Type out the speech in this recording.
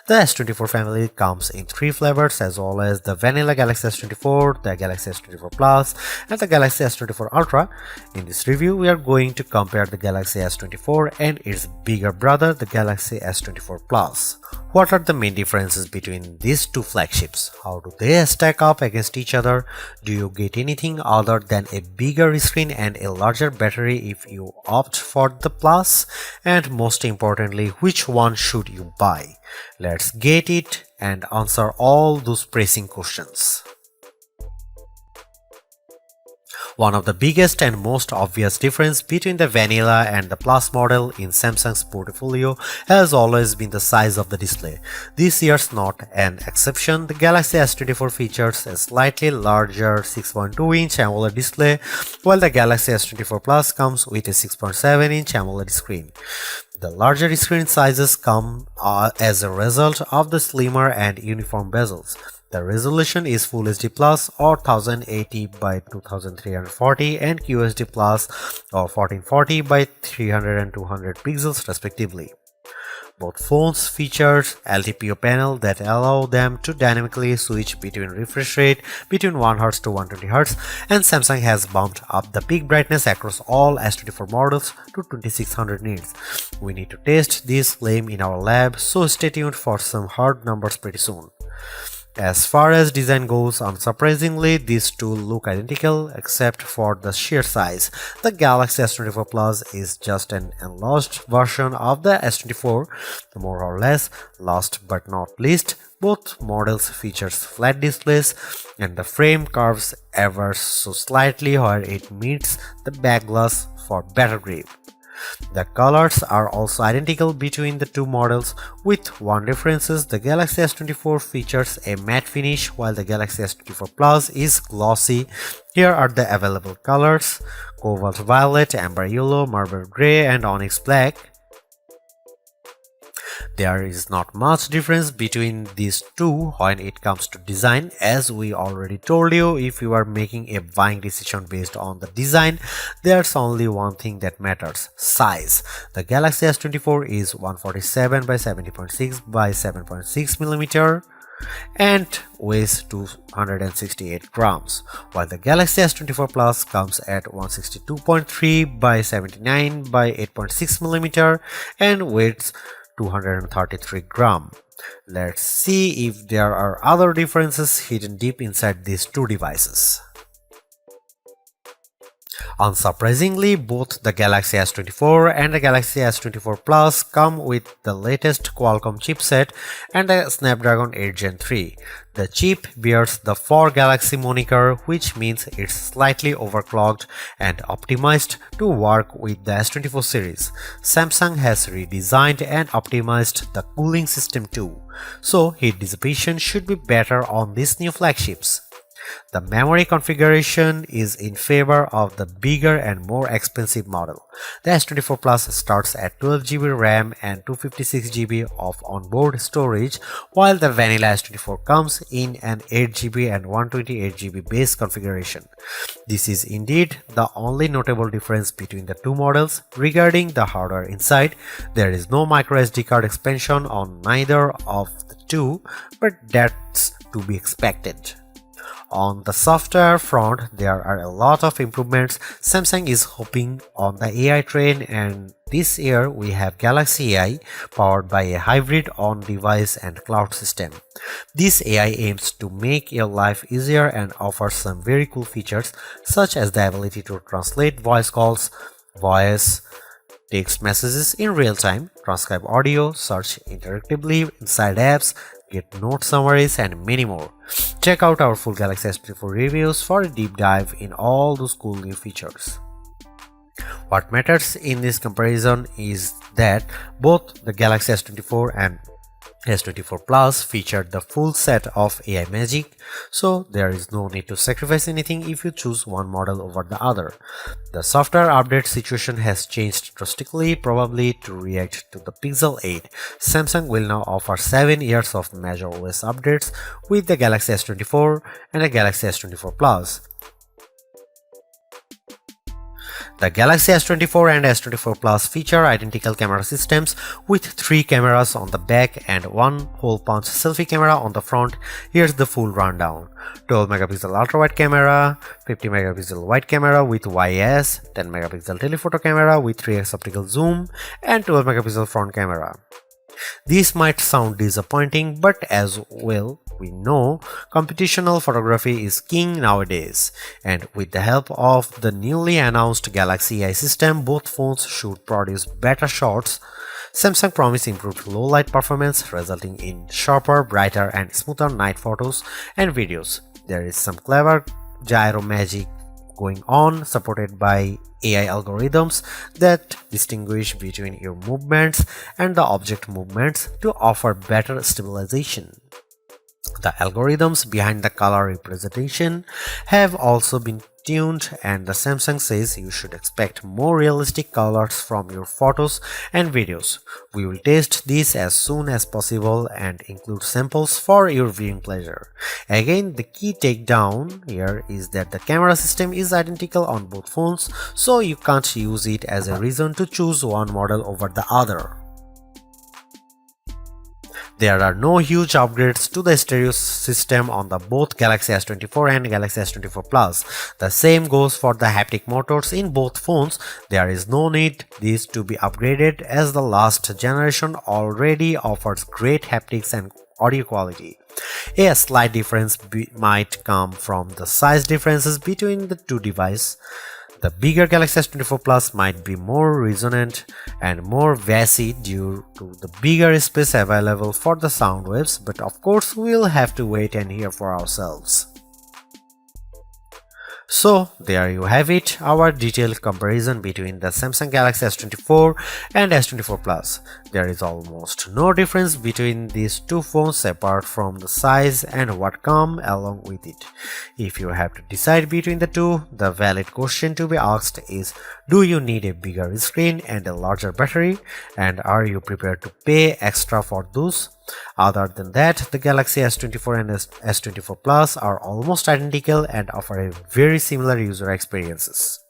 The S24 family comes in 3 flavors as well as the vanilla Galaxy S24, the Galaxy S24 Plus and the Galaxy S24 Ultra. In this review, we are going to compare the Galaxy S24 and its bigger brother, the Galaxy S24 Plus. What are the main differences between these two flagships? How do they stack up against each other? Do you get anything other than a bigger screen and a larger battery if you opt for the Plus? And most importantly, which one should you buy? Let's get it and answer all those pressing questions. One of the biggest and most obvious difference between the vanilla and the Plus model in Samsung's portfolio has always been the size of the display. This year's not an exception. The Galaxy S24 features a slightly larger 6.2-inch AMOLED display, while the Galaxy S24 Plus comes with a 6.7-inch AMOLED screen. The larger screen sizes come as a result of the slimmer and uniform bezels. The resolution is Full HD Plus or 1080 by 2340 and QHD Plus or 1440 by 300 and 200 pixels respectively. Both phones feature LTPO panel that allow them to dynamically switch between refresh rate between 1Hz to 120Hz, and Samsung has bumped up the peak brightness across all S24 models to 2600 nits. We need to test this claim in our lab, so stay tuned for some hard numbers pretty soon. As far as design goes, unsurprisingly, these two look identical except for the sheer size. The Galaxy S24 Plus is just an enlarged version of the S24, more or less. Last but not least, both models features flat displays and the frame curves ever so slightly where it meets the back glass for better grip. The colors are also identical between the two models, with one difference: the Galaxy S24 features a matte finish while the Galaxy S24 Plus is glossy. Here are the available colors: Cobalt Violet, Amber Yellow, Marble Grey and Onyx Black. There is not much difference between these two when it comes to design. As we already told you, if you are making a buying decision based on the design, there's only one thing that matters: size. The Galaxy S24 is 147 by 70.6 by 7.6 mm and weighs 268 grams, while the Galaxy S24 Plus comes at 162.3 by 79 by 8.6 mm and weighs 233 grams. Let's see if there are other differences hidden deep inside these two devices. Unsurprisingly, both the Galaxy S24 and the Galaxy S24 Plus come with the latest Qualcomm chipset and a Snapdragon 8 Gen 3. The chip bears the For Galaxy moniker, which means it's slightly overclocked and optimized to work with the S24 series. Samsung has redesigned and optimized the cooling system too, so heat dissipation should be better on these new flagships. The memory configuration is in favor of the bigger and more expensive model. The S24 Plus starts at 12GB RAM and 256GB of onboard storage, while the vanilla S24 comes in an 8GB and 128GB base configuration. This is indeed the only notable difference between the two models. Regarding the hardware inside, there is no microSD card expansion on neither of the two, but that's to be expected. On the software front, there are a lot of improvements. Samsung is hopping on the AI train, and this year we have Galaxy AI powered by a hybrid on-device and cloud system. This AI aims to make your life easier and offers some very cool features such as the ability to translate voice calls, voice, text messages in real time, transcribe audio, search interactively inside apps, get note summaries and many more. Check out our full Galaxy S24 reviews for a deep dive in all those cool new features. What matters in this comparison is that both the Galaxy S24 and S24 Plus featured the full set of AI magic, so there is no need to sacrifice anything if you choose one model over the other. The software update situation has changed drastically, probably to react to the Pixel 8. Samsung will now offer 7 years of major OS updates with the Galaxy S24 and the Galaxy S24 Plus. The Galaxy S24 and S24 Plus feature identical camera systems with 3 cameras on the back and 1 hole-punch selfie camera on the front. Here's the full rundown. 12 megapixel ultra-wide camera, 50 megapixel wide camera with YS, 10 megapixel telephoto camera with 3x optical zoom, and 12 megapixel front camera. This might sound disappointing, but as well we know, computational photography is king nowadays, and with the help of the newly announced Galaxy AI system, both phones should produce better shots. Samsung promised improved low light performance, resulting in sharper, brighter, and smoother night photos and videos. There is some clever gyro magic going on, supported by AI algorithms that distinguish between your movements and the object movements to offer better stabilization. The algorithms behind the color representation have also been tuned, and the Samsung says you should expect more realistic colors from your photos and videos. We will test this as soon as possible and include samples for your viewing pleasure. Again, the key takedown here is that the camera system is identical on both phones, so you can't use it as a reason to choose one model over the other. There are no huge upgrades to the stereo system on the both Galaxy S24 and Galaxy S24 Plus. The same goes for the haptic motors in both phones. There is no need these to be upgraded as the last generation already offers great haptics and audio quality. A slight difference might come from the size differences between the two devices. The bigger Galaxy S24 Plus might be more resonant and more bassy due to the bigger space available for the sound waves, but of course we'll have to wait and hear for ourselves. So there you have it, our detailed comparison between the Samsung Galaxy S24 and S24 Plus. There is almost no difference between these two phones apart from the size and what come along with it. If you have to decide between the two, the valid question to be asked is, do you need a bigger screen and a larger battery, and are you prepared to pay extra for those? Other than that, the Galaxy S24 and S24 Plus are almost identical and offer a very similar user experiences.